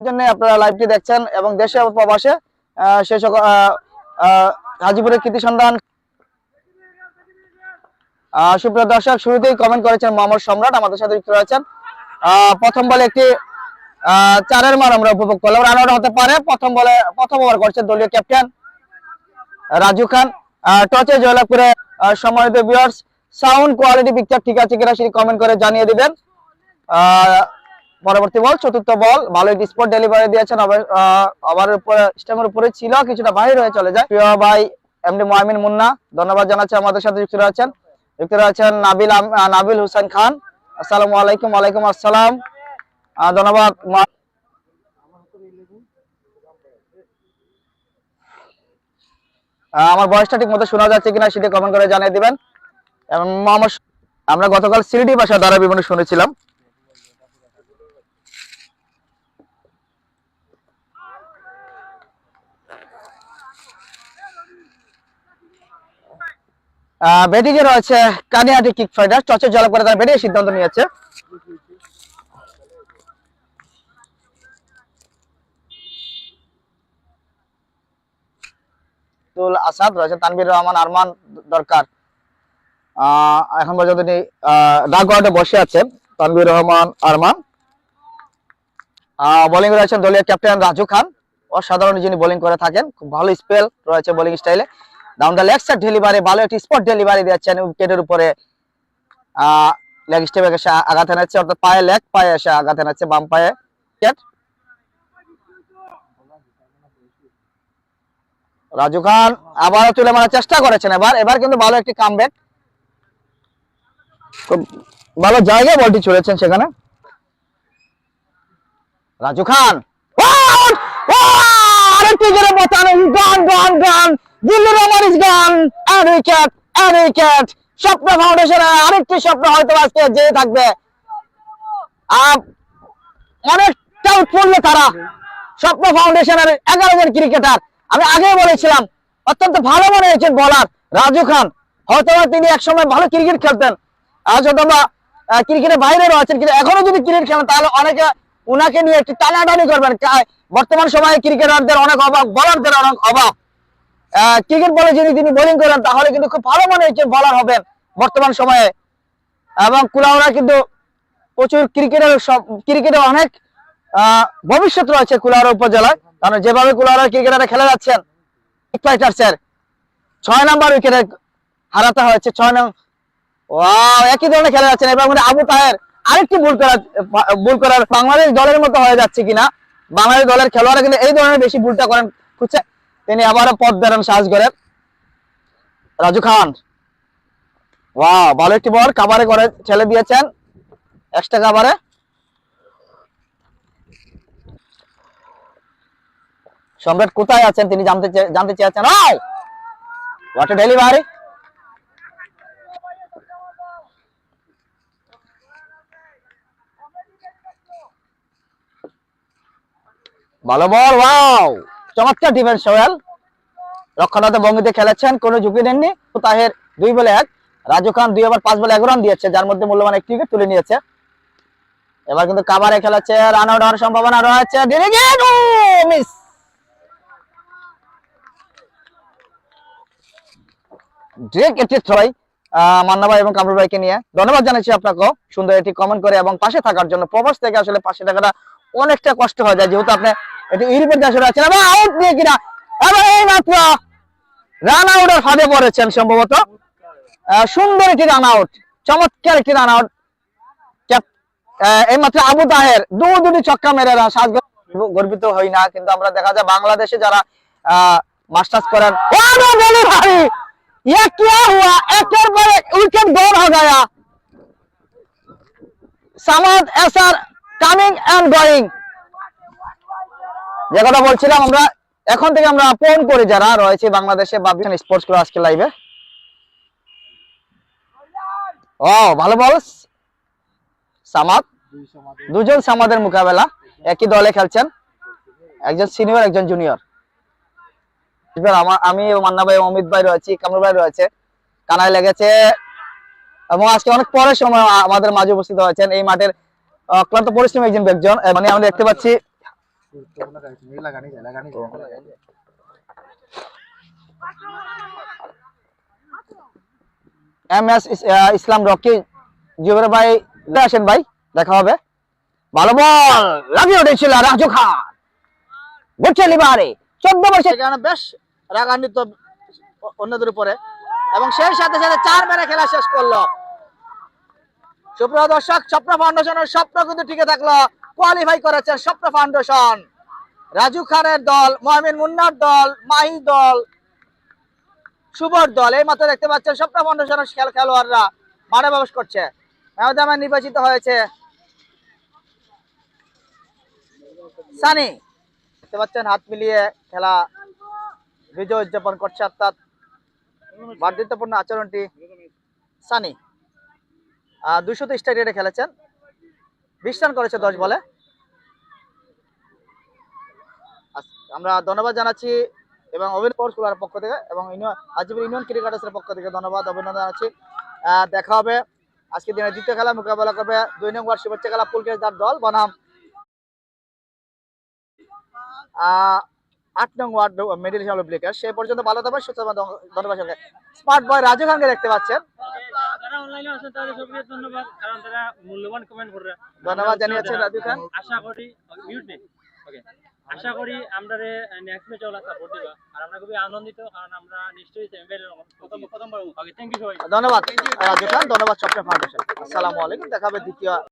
জন্য আপনারা লাইভটি দেখছেন এবং দেশে এবং প্রবাসে সেই সকল গাজীপুরের কৃতি সন্ধান। সুপ্রিয় দর্শক, শুরুতেই কমেন্ট করেছেন মোহাম্মদ সম্রাট, আমাদের সাথে যুক্ত রয়েছেন। প্রথম বলে একটি 4-এর মান আমরা উপভোগ করলাম, রান আউট হতে পারে। প্রথম ওভার করছেন দলীয় ক্যাপ্টেন রাজু খান। টসে জয়লাভ করে সম্মানিত ভিউয়ার্স, সাউন্ড কোয়ালিটি পিকচার ঠিক আছে কিনা সেটি কমেন্ট করে জানিয়ে দিবেন। পরবর্তী বল, চতুর্থ বল, ভালো একটি স্পট ডেলিভারি দিয়েছেন। আবার উপরে স্টাম্পের উপরে ছিল, কিছুটা বাইরে হয়ে চলে যায়। প্রিয় ভাই এমডি মুআমিন মুন্না, ধন্যবাদ জানাচ্ছি আমাদের সাথে যুক্ত রয়েছেন নাবিল হোসেন খান। আসসালামু আলাইকুম। ওয়ালাইকুম আসসালাম, ধন্যবাদ। আমার ভয়েসটা ঠিক মতো শোনা যাচ্ছে কিনা সেটা কমেন্ট করে জানিয়ে দিবেন। এবং আমরা গতকাল সিলেটি ভাষা দ্বারা বিভিন্ন শুনেছিলাম। ব্যাটিং এ রয়েছে কানিয়াটি কিক ফাইটার, টসে জয়লাভ করে তারা ব্যাটিং এর সিদ্ধান্ত নিয়েছে। আসাদ রয়েছে, তানভীর রহমান আরমান দরকার এখন পর্যন্ত ডাক আউটে বসে আছেন তানভীর রহমান আরমান। বোলিং রয়েছেন দলীয় ক্যাপ্টেন রাজু খান, অসাধারণ যিনি বোলিং করে থাকেন, খুব ভালো স্পেল রয়েছে বোলিং স্টাইলে। Down the leg side delivery, ভালো একটি স্পট ডেলিভারি দিচ্ছেন উইকেটের উপরে। লেগ স্টেপে এসে আঘাত এনেছে, অর্থাৎ পায়ে এসে আঘাত এনেছে বাম পায়ে। রাজু খান আবারও তুলে মারার চেষ্টা করেছেন, এবার কিন্তু ভালো একটি কামব্যাক, খুব ভালো জায়গায় বলটি ছুড়েছেন সেখানে রাজু খান। আরেকটি করে বোতানো, Zillur Rahman is gone, and wicket. স্বপ্ন ফাউন্ডেশনের আরেকটি স্বপ্ন হয়তো আজকে যে থাকবে, অনেকটা উৎফুল্ল তারা। স্বপ্ন ফাউন্ডেশনের 11 জন ক্রিকেটার, আমি আগেই বলেছিলাম অত্যন্ত ভালো মনে হয়েছেন বলার রাজু খান। হয়তো তিনি একসময় ভালো ক্রিকেট খেলতেন, আজ হয়তো ক্রিকেটের বাইরে রয়েছেন, কিন্তু এখনো যদি ক্রিকেট খেলেন তাহলে অনেকে উনাকে নিয়ে একটু টানাটানি করবেন। বর্তমান সময়ে ক্রিকেটারদের অনেক অভাব, বলারদের অনেক অভাব। ক্রিকেট বলে যদি তিনি বোলিং করেন তাহলে কিন্তু খুব ভালো মনে হচ্ছে বলার হবেন বর্তমান সময়ে। এবং কুলাউড়া কিন্তু প্রচুর ক্রিকেটে অনেক ভবিষ্যৎ রয়েছে কুলাউড়া উপজেলায়, কারণ যেভাবে কুলাউড়া ক্রিকেটাররা খেলে যাচ্ছেন, ফাইটার্সের 6 নম্বর উইকেটে হারাতে হয়েছে। 6 নং একই ধরনের খেলে যাচ্ছেন। এবার আবু তাহের আরেকটি ভুল করার বাংলাদেশ দলের মতো হয়ে যাচ্ছে কিনা, বাংলাদেশ দলের খেলোয়াড়রা কিন্তু এই ধরনের বেশি ভুলটা করেন খুঁজছে, তিনি আবারও পথ বেরোন সাহস করে রাজু খান। ভালো একটি বল কাভারে করে ছেলে দিয়েছেন, এক্সট্রা কাভারে। সম্রাট কোথায় আছেন তিনি জানতে চেয়েছেন। What a delivery. ভালো বল, চমৎকার ডিফেন্স। সোহেল রক্ষণাত্মক ভঙ্গিতে খেলেছেন, কোনো ঝুঁকি নেননি। তাহের 2 বলে 1, রাজু খান 2 ওভার 5 বলে 1 রান দিয়েছে, যার মধ্যে মূল্যবান একটি উইকেট তুলে নিয়েছে। এবার কিন্তু কাভারে খেলেছে, রান আউট হওয়ার সম্ভাবনা রয়েছে। মিস। মান্না ভাই এবং কামরুল ভাইকে নিয়ে ধন্যবাদ জানাচ্ছি আপনাকে সুন্দর একটি কমেন্ট করে এবং পাশে থাকার জন্য। প্রবাস থেকে আসলে পাশে থাকাটা অনেকটা কষ্ট হয়ে যায়, যেহেতু আপনি একটি ইউরোপের দেশে আছেন। আবার আউট নিয়ে কিনা, আবার এই মাত্র রান আউটের ফাঁদে পড়েছেন সম্ভবত। সুন্দর একটি রান আউট, চমৎকার একটি রান আউট। এই মাত্র আবু তাহের দুটি ছক্কা মেরে গর্বিত হই না, কিন্তু আমরা দেখা যায় বাংলাদেশে যারা মাস্টার্স করেন, ये क्या हुआ, एक पर विकेट गोल हो गया। সামাদ এসআর কামিং এন্ড গোয়িং। যে কথা বলছিলাম, আমরা এখন থেকে আমরা ফোন করে যারা রয়েছে বাংলাদেশে বা বিভিন্ন স্পোর্টস ক্লাব আজকে লাইভে। ভালো বল সামাদ, দুজন সামাদের মোকাবেলা, একই দলে খেলছেন, একজন সিনিয়র একজন জুনিয়র। আমি মান্না ভাই, অমিত ভাই রয়েছে, কামরুল ভাই রয়েছে, কানায় লেগেছে এবং আজকে অনেক পরের সময় আমাদের মাঝে উপস্থিত হয়েছেন এই মাঠের অক্লান্ত পরিশ্রমী একজন ব্যক্তি। মানে আমরা দেখতে পাচ্ছি MS ইসলাম রকি জুবের ভাই আসেন ভাই, দেখা হবে। ভালো বল লাগিয়ে উঠেছিল রাজু খান, বুঝছে লিবারে 14 বছর সেখানে বেশ রাগান্বিত অন্যদের উপরে, এবং সেই সাথে সাথে 4 মেরে খেলা শেষ করলো। সুপ্রিয় দর্শক, স্বপ্ন ফাউন্ডেশনের স্বপ্ন কিন্তু টিকে থাকলো। কোয়ালিফাই করেছেন স্বপ্ন ফাউন্ডেশন, রাজু খানের দল, মোহাম্মদ মুন্নার দল, মাহি দল, শুভর দল। এই মাত্র দেখতে পাচ্ছেন স্বপ্ন ফাউন্ডেশনের খেলোয়াড়রা মাঠে প্রবেশ করছে। মেহদামে নির্বাচিত হয়েছে সানি, দেখতে পাচ্ছেন হাত মিলিয়ে খেলা বিজয় উদযাপন করছে, অর্থাৎ ভাতৃত্বপূর্ণ আচরণটি সানি। 200 স্ট্রাইক রেটে খেলেছেন, 20 রান করেছে 10 বলে। আমরা ধন্যবাদ জানাচ্ছি এবং অভিনন্দন পক্ষ থেকে এবং আজিপুর ইউনিয়ন ক্রিকেটার্সের পক্ষ থেকে ধন্যবাদ অভিনন্দন জানাচ্ছি। দেখা হবে আজকে দিনের দ্বিতীয় খেলা, মোকাবেলা করবে 2 নং ওয়ার্ড শুভেচ্ছা খেলা পুলকেশদার দল বনাম 8 নং ওয়ার্ড মিডিল ব্লিকার। সে পর্যন্ত ভালো থাকবে, সুস্থ থাকবে। ধন্যবাদ। স্মার্ট বয় রাজু খানকে দেখতে পাচ্ছেন, ধন্যবাদ জানিয়েছেন রাজু খান। আশা করি আমরা নেক্সট ম্যাচে ওলা সাপোর্ট দিবা, আর আমরা খুবই আনন্দিত, কারণ আমরা নিশ্চয়ই সেমিফাইনাল প্রথমবার। ওকে, থ্যাংক ইউ সবাই, ধন্যবাদ রাজু খান, ধন্যবাদ স্বপ্ন ফাউন্ডেশন। আসসালামু আলাইকুম, দেখা হবে দ্বিতীয়